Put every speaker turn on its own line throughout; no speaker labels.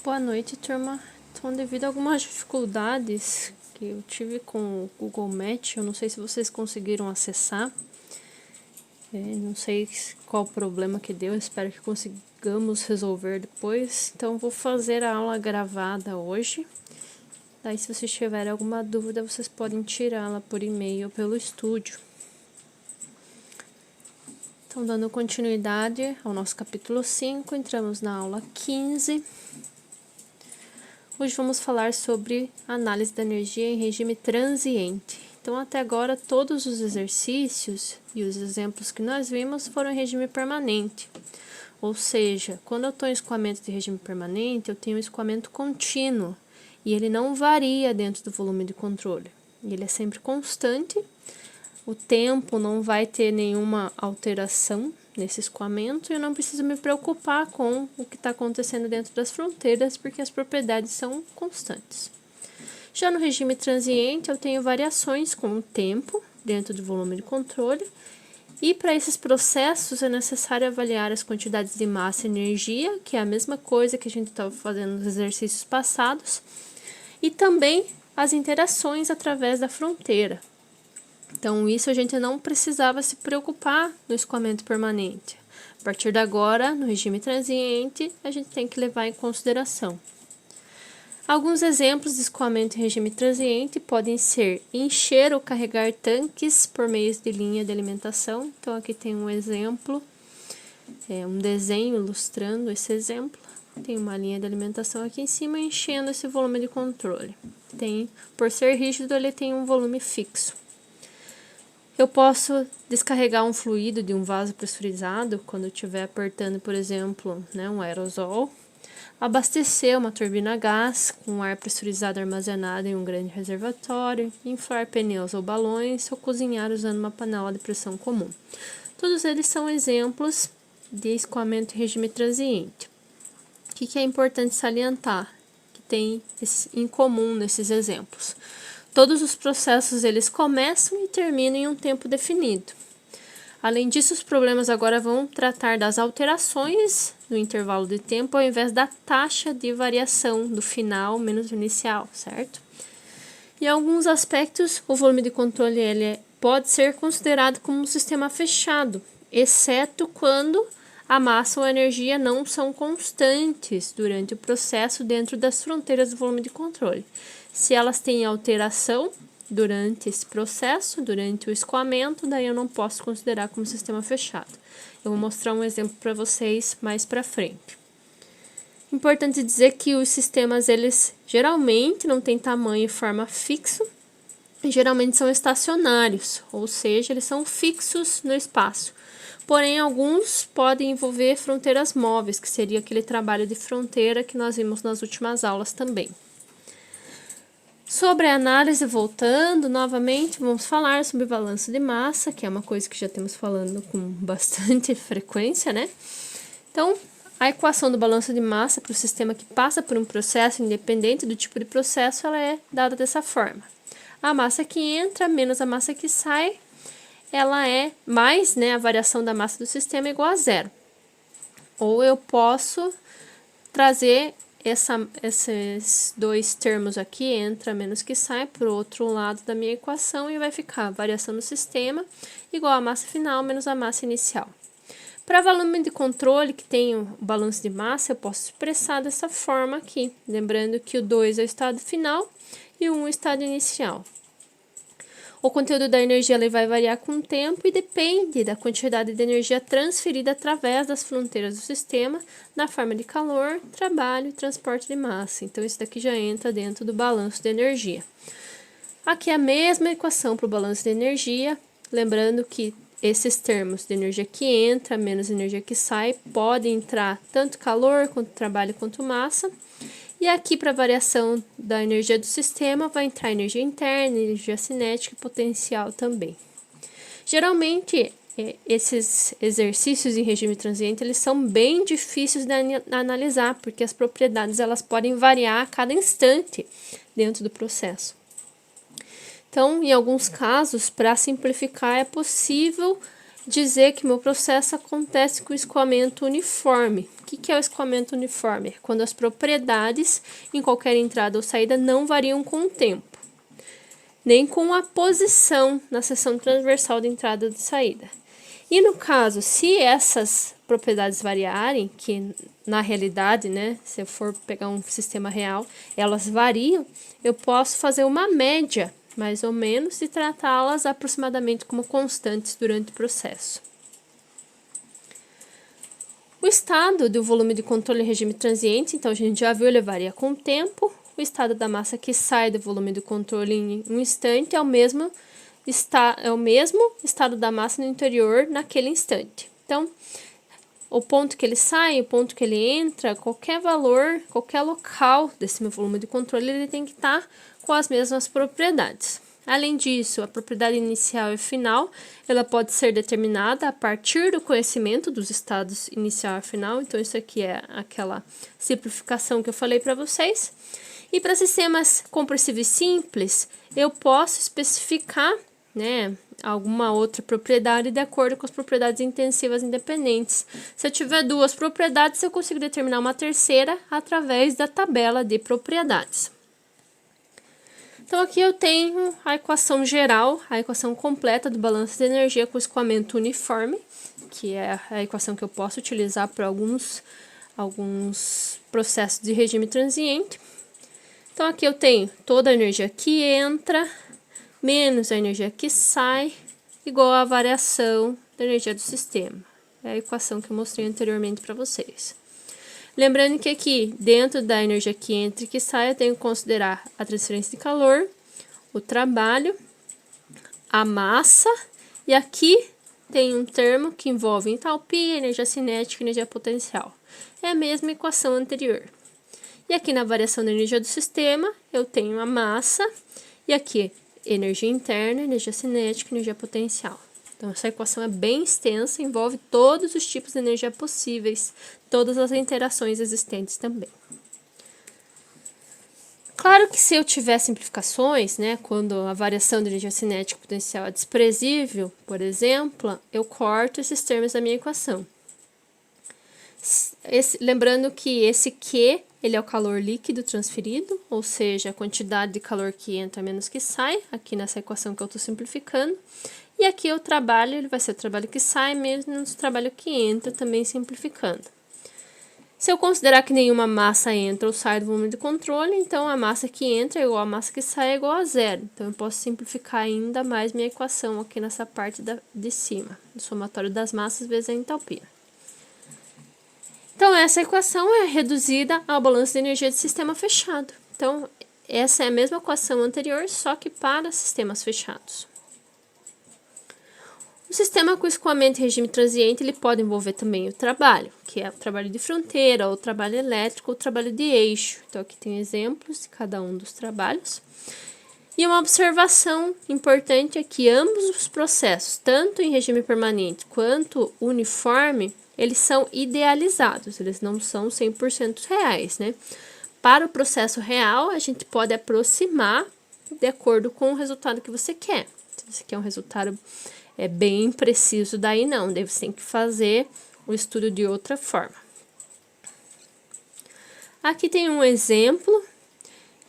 Boa noite, turma. Então, devido a algumas dificuldades que eu tive com o Google Meet, eu não sei se vocês conseguiram acessar. Não sei qual o problema que deu, espero que consigamos resolver depois. Então, vou fazer a aula gravada hoje. Daí, se vocês tiverem alguma dúvida, vocês podem tirá-la por e-mail pelo estúdio. Então, dando continuidade ao nosso capítulo 5, entramos na aula 15. Hoje vamos falar sobre análise da energia em regime transiente. Então, até agora, todos os exercícios e os exemplos que nós vimos foram em regime permanente. Ou seja, quando eu estou em escoamento de regime permanente, eu tenho um escoamento contínuo e ele não varia dentro do volume de controle. Ele é sempre constante, o tempo não vai ter nenhuma alteração nesse escoamento e eu não preciso me preocupar com o que está acontecendo dentro das fronteiras, porque as propriedades são constantes. Já no regime transiente, eu tenho variações com o tempo dentro do volume de controle, e para esses processos é necessário avaliar as quantidades de massa e energia, que é a mesma coisa que a gente estava fazendo nos exercícios passados, e também as interações através da fronteira. Então, isso a gente não precisava se preocupar no escoamento permanente. A partir de agora, no regime transiente, a gente tem que levar em consideração. Alguns exemplos de escoamento em regime transiente podem ser encher ou carregar tanques por meio de linha de alimentação. Então, aqui tem um exemplo, um desenho ilustrando esse exemplo. Tem uma linha de alimentação aqui em cima enchendo esse volume de controle. Por ser rígido, ele tem um volume fixo. Eu posso descarregar um fluido de um vaso pressurizado quando eu estiver apertando, por exemplo, um aerosol. Abastecer uma turbina a gás com ar pressurizado armazenado em um grande reservatório. Inflar pneus ou balões ou cozinhar usando uma panela de pressão comum. Todos eles são exemplos de escoamento em regime transiente. O que é importante salientar? Que tem em comum nesses exemplos. Todos os processos eles começam e terminam em um tempo definido. Além disso, os problemas agora vão tratar das alterações no intervalo de tempo ao invés da taxa de variação do final menos do inicial, certo? Em alguns aspectos, o volume de controle ele pode ser considerado como um sistema fechado, exceto quando a massa ou a energia não são constantes durante o processo dentro das fronteiras do volume de controle. Se elas têm alteração durante esse processo, durante o escoamento, daí eu não posso considerar como sistema fechado. Eu vou mostrar um exemplo para vocês mais para frente. Importante dizer que os sistemas, eles geralmente não têm tamanho e forma fixo, e geralmente são estacionários, ou seja, eles são fixos no espaço. Porém, alguns podem envolver fronteiras móveis, que seria aquele trabalho de fronteira que nós vimos nas últimas aulas também. Sobre a análise, voltando novamente, vamos falar sobre balanço de massa, que é uma coisa que já temos falando com bastante frequência, né? Então, a equação do balanço de massa para o sistema que passa por um processo, independente do tipo de processo, ela é dada dessa forma. A massa que entra menos a massa que sai, ela é mais, a variação da massa do sistema é igual a zero. Ou eu posso trazer esses dois termos aqui, entra menos que sai, para o outro lado da minha equação e vai ficar a variação do sistema igual a massa final menos a massa inicial. Para volume de controle que tem o balanço de massa, eu posso expressar dessa forma aqui, lembrando que o 2 é o estado final e o 1 é o estado inicial. O conteúdo da energia ele vai variar com o tempo e depende da quantidade de energia transferida através das fronteiras do sistema, na forma de calor, trabalho e transporte de massa. Então, isso daqui já entra dentro do balanço de energia. Aqui é a mesma equação para o balanço de energia, lembrando que esses termos de energia que entra menos energia que sai podem entrar tanto calor, quanto trabalho, quanto massa. E aqui, para a variação da energia do sistema, vai entrar energia interna, energia cinética e potencial também. Geralmente, esses exercícios em regime transiente, eles são bem difíceis de analisar, porque as propriedades elas podem variar a cada instante dentro do processo. Então, em alguns casos, para simplificar, é possível dizer que meu processo acontece com escoamento uniforme. O que é o escoamento uniforme? É quando as propriedades em qualquer entrada ou saída não variam com o tempo, nem com a posição na seção transversal de entrada e de saída. E no caso, se essas propriedades variarem, que na realidade, né, se eu for pegar um sistema real, elas variam, eu posso fazer uma média, mais ou menos, e tratá-las aproximadamente como constantes durante o processo. O estado do volume de controle em regime transiente, então a gente já viu, ele varia com o tempo. O estado da massa que sai do volume do controle em um instante é o mesmo estado da massa no interior naquele instante. Então, o ponto que ele sai, o ponto que ele entra, qualquer valor, qualquer local desse meu volume de controle, ele tem que estar com as mesmas propriedades. Além disso, a propriedade inicial e final, ela pode ser determinada a partir do conhecimento dos estados inicial e final. Então, isso aqui é aquela simplificação que eu falei para vocês. E para sistemas compressivos simples, eu posso especificar, né, alguma outra propriedade de acordo com as propriedades intensivas independentes. Se eu tiver duas propriedades, eu consigo determinar uma terceira através da tabela de propriedades. Então, aqui eu tenho a equação geral, a equação completa do balanço de energia com escoamento uniforme, que é a equação que eu posso utilizar para alguns processos de regime transiente. Então, aqui eu tenho toda a energia que entra, menos a energia que sai, igual à variação da energia do sistema. É a equação que eu mostrei anteriormente para vocês. Lembrando que aqui, dentro da energia que entra e que sai, eu tenho que considerar a transferência de calor, o trabalho, a massa, e aqui tem um termo que envolve entalpia, energia cinética e energia potencial. É a mesma equação anterior. E aqui na variação da energia do sistema, eu tenho a massa, e aqui energia interna, energia cinética e energia potencial. Então, essa equação é bem extensa, envolve todos os tipos de energia possíveis, todas as interações existentes também. Claro que se eu tiver simplificações, né, quando a variação de energia cinética e potencial é desprezível, por exemplo, eu corto esses termos da minha equação. Lembrando que esse Q, ele é o calor líquido transferido, ou seja, a quantidade de calor que entra menos que sai, aqui nessa equação que eu estou simplificando. E aqui o trabalho, ele vai ser o trabalho que sai menos o trabalho que entra, também simplificando. Se eu considerar que nenhuma massa entra ou sai do volume de controle, então a massa que entra é igual a massa que sai é igual a zero. Então, eu posso simplificar ainda mais minha equação aqui nessa parte de cima, o somatório das massas vezes a entalpia. Então, essa equação é reduzida ao balanço de energia de sistema fechado. Então, essa é a mesma equação anterior, só que para sistemas fechados. O sistema com escoamento em regime transiente, ele pode envolver também o trabalho, que é o trabalho de fronteira, ou o trabalho elétrico, ou o trabalho de eixo. Então, aqui tem exemplos de cada um dos trabalhos. E uma observação importante é que ambos os processos, tanto em regime permanente quanto uniforme, eles são idealizados, eles não são 100% reais, né? Para o processo real, a gente pode aproximar de acordo com o resultado que você quer. Se você quer um resultado bem preciso, daí não, daí você tem que fazer o estudo de outra forma. Aqui tem um exemplo,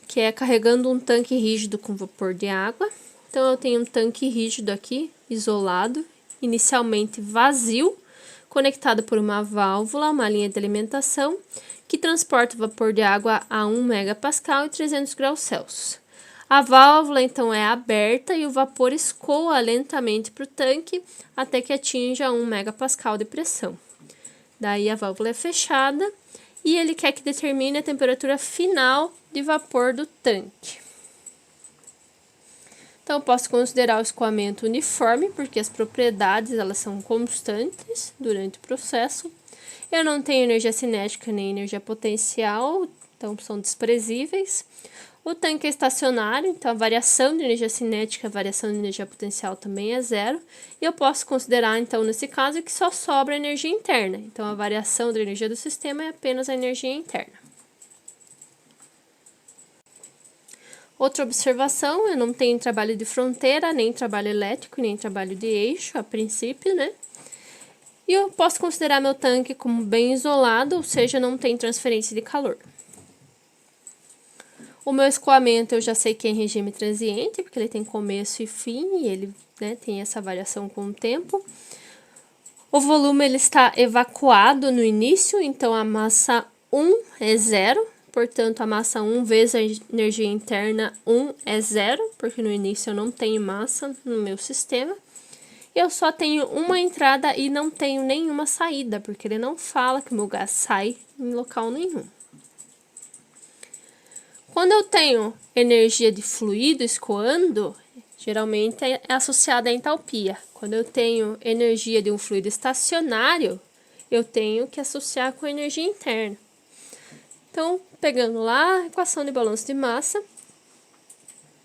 que é carregando um tanque rígido com vapor de água. Então, eu tenho um tanque rígido aqui, isolado, inicialmente vazio, conectado por uma válvula, uma linha de alimentação, que transporta o vapor de água a 1 megapascal e 300 graus Celsius. A válvula, então, é aberta e o vapor escoa lentamente para o tanque até que atinja 1 megapascal de pressão. Daí, a válvula é fechada e ele quer que determine a temperatura final de vapor do tanque. Então, eu posso considerar o escoamento uniforme, porque as propriedades elas são constantes durante o processo. Eu não tenho energia cinética nem energia potencial, então são desprezíveis. O tanque é estacionário, então a variação de energia cinética, a variação de energia potencial também é zero. E eu posso considerar, então, nesse caso, que só sobra energia interna. Então, a variação da energia do sistema é apenas a energia interna. Outra observação, eu não tenho trabalho de fronteira, nem trabalho elétrico, nem trabalho de eixo, a princípio, né? E eu posso considerar meu tanque como bem isolado, ou seja, não tem transferência de calor. O meu escoamento eu já sei que é em regime transiente, porque ele tem começo e fim, e ele, né, tem essa variação com o tempo. O volume ele está evacuado no início, então a massa 1 é 0, portanto a massa 1 vezes a energia interna 1 é 0, porque no início eu não tenho massa no meu sistema. Eu só tenho uma entrada e não tenho nenhuma saída, porque ele não fala que o meu gás sai em local nenhum. Quando eu tenho energia de fluido escoando, geralmente é associada à entalpia. Quando eu tenho energia de um fluido estacionário, eu tenho que associar com a energia interna. Então, pegando lá a equação de balanço de massa,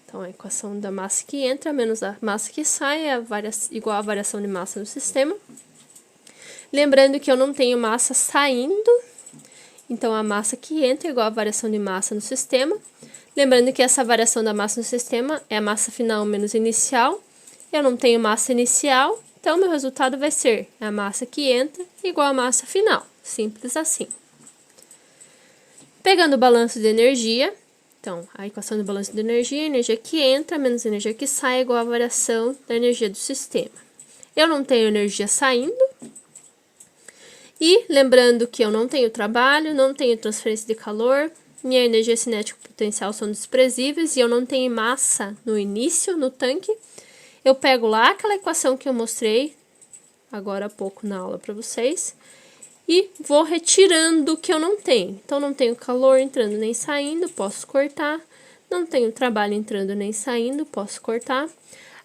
então a equação da massa que entra menos a massa que sai é igual à variação de massa no sistema. Lembrando que eu não tenho massa saindo, então a massa que entra é igual à variação de massa no sistema. Lembrando que essa variação da massa no sistema é a massa final menos inicial. Eu não tenho massa inicial, então meu resultado vai ser a massa que entra igual à massa final. Simples assim. Pegando o balanço de energia, então a equação do balanço de energia, a energia que entra menos a energia que sai é igual à variação da energia do sistema. Eu não tenho energia saindo. E lembrando que eu não tenho trabalho, não tenho transferência de calor, minha energia cinética e potencial são desprezíveis e eu não tenho massa no início, no tanque. Eu pego lá aquela equação que eu mostrei agora há pouco na aula para vocês e vou retirando o que eu não tenho. Então, não tenho calor entrando nem saindo, posso cortar. Não tenho trabalho entrando nem saindo, posso cortar.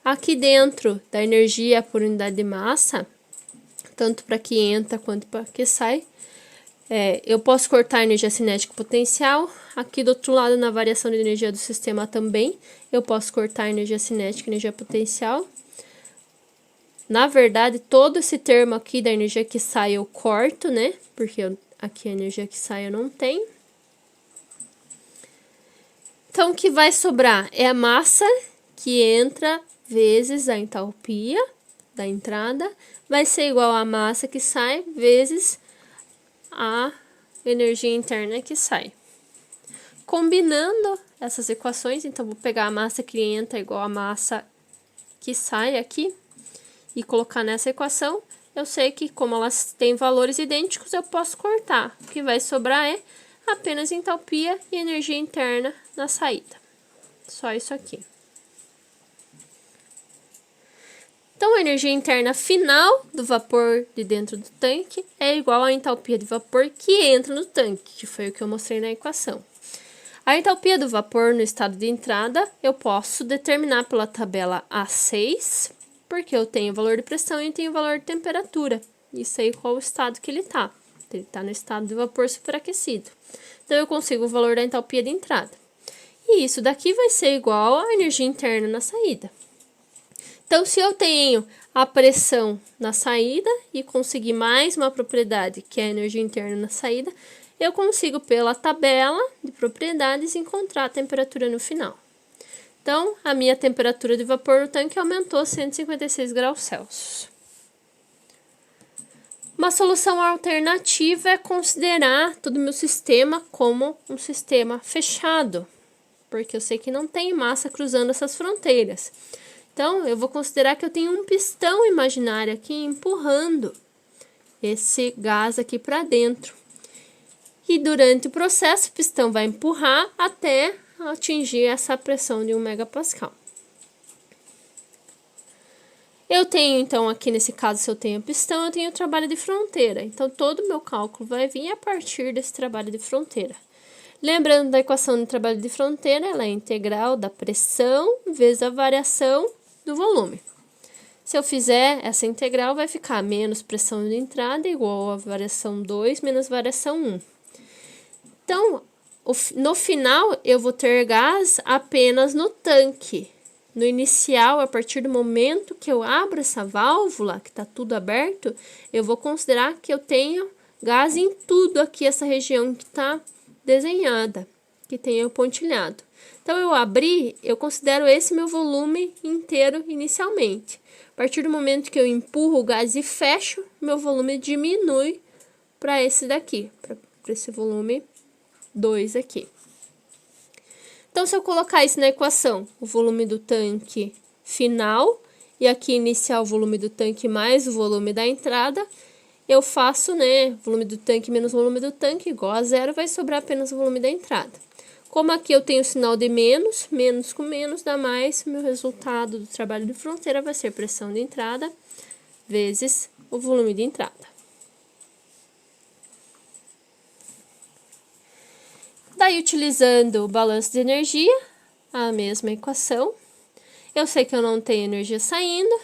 Aqui dentro da energia por unidade de massa, tanto para que entra quanto para que sai, eu posso cortar a energia cinética e potencial. Aqui do outro lado, na variação de energia do sistema também, eu posso cortar a energia cinética e energia potencial. Na verdade, todo esse termo aqui da energia que sai eu corto, né? Porque aqui a energia que sai eu não tenho. Então, o que vai sobrar é a massa que entra vezes a entalpia da entrada, vai ser igual à massa que sai vezes a energia interna que sai. Combinando essas equações, então vou pegar a massa que entra igual a massa que sai aqui e colocar nessa equação. Eu sei que como elas têm valores idênticos, eu posso cortar. O que vai sobrar é apenas entalpia e energia interna na saída. Só isso aqui. Então, a energia interna final do vapor de dentro do tanque é igual à entalpia de vapor que entra no tanque, que foi o que eu mostrei na equação. A entalpia do vapor no estado de entrada eu posso determinar pela tabela A6, porque eu tenho o valor de pressão e tenho o valor de temperatura. E sei qual o estado que ele está. Ele está no estado de vapor superaquecido. Então, eu consigo o valor da entalpia de entrada. E isso daqui vai ser igual à energia interna na saída. Então, se eu tenho a pressão na saída e conseguir mais uma propriedade, que é a energia interna na saída, eu consigo, pela tabela de propriedades, encontrar a temperatura no final. Então, a minha temperatura de vapor no tanque aumentou a 156 graus Celsius. Uma solução alternativa é considerar todo o meu sistema como um sistema fechado, porque eu sei que não tem massa cruzando essas fronteiras. Então, eu vou considerar que eu tenho um pistão imaginário aqui empurrando esse gás aqui para dentro. E durante o processo, o pistão vai empurrar até atingir essa pressão de 1 megapascal. Eu tenho, então, aqui nesse caso, se eu tenho pistão, eu tenho trabalho de fronteira. Então, todo o meu cálculo vai vir a partir desse trabalho de fronteira. Lembrando da equação do trabalho de fronteira, ela é integral da pressão vezes a variação do volume. Se eu fizer essa integral, vai ficar menos pressão de entrada igual a variação 2 menos variação 1. Então, no final, eu vou ter gás apenas no tanque. No inicial, a partir do momento que eu abro essa válvula, que está tudo aberto, eu vou considerar que eu tenho gás em tudo aqui, essa região que está desenhada, que tenha pontilhado. Então, eu abri, eu considero esse meu volume inteiro inicialmente. A partir do momento que eu empurro o gás e fecho, meu volume diminui para esse daqui, para esse volume 2 aqui. Então, se eu colocar isso na equação, o volume do tanque final e aqui iniciar o volume do tanque mais o volume da entrada, eu faço, né, volume do tanque menos volume do tanque igual a zero, vai sobrar apenas o volume da entrada. Como aqui eu tenho o sinal de menos, menos com menos dá mais, meu resultado do trabalho de fronteira vai ser pressão de entrada vezes o volume de entrada. Daí, utilizando o balanço de energia, a mesma equação, eu sei que eu não tenho energia saindo,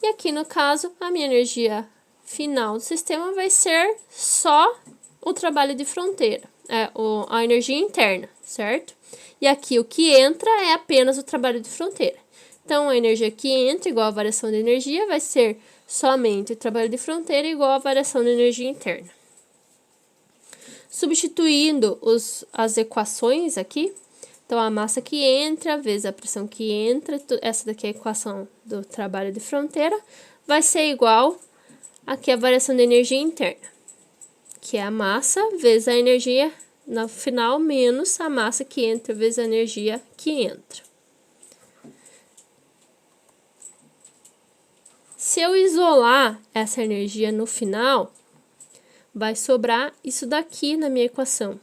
e aqui no caso, a minha energia final do sistema vai ser só o trabalho de fronteira, a energia interna, certo? E aqui o que entra é apenas o trabalho de fronteira. Então, a energia que entra igual a variação de energia vai ser somente o trabalho de fronteira igual a variação de energia interna. Substituindo as equações aqui, então a massa que entra vezes a pressão que entra, essa daqui é a equação do trabalho de fronteira, vai ser igual aqui a variação de energia interna, que é a massa vezes a energia no final menos a massa que entra vezes a energia que entra. Se eu isolar essa energia no final, vai sobrar isso daqui na minha equação.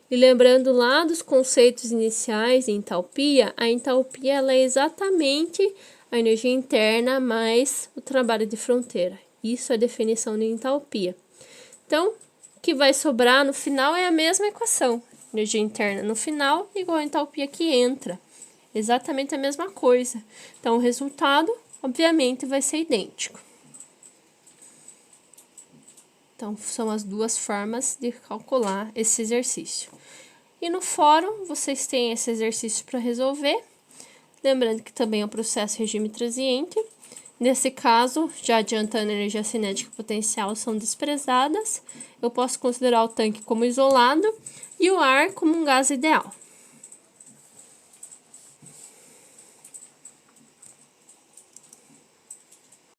E lembrando lá dos conceitos iniciais de entalpia, a entalpia ela é exatamente a energia interna mais o trabalho de fronteira. Isso é a definição de entalpia. Então, o que vai sobrar no final é a mesma equação. Energia interna no final igual a entalpia que entra. Exatamente a mesma coisa. Então, o resultado, obviamente, vai ser idêntico. Então, são as duas formas de calcular esse exercício. E no fórum, vocês têm esse exercício para resolver. Lembrando que também é um processo regime transiente. Nesse caso, já adiantando, a energia cinética e potencial são desprezadas. Eu posso considerar o tanque como isolado e o ar como um gás ideal.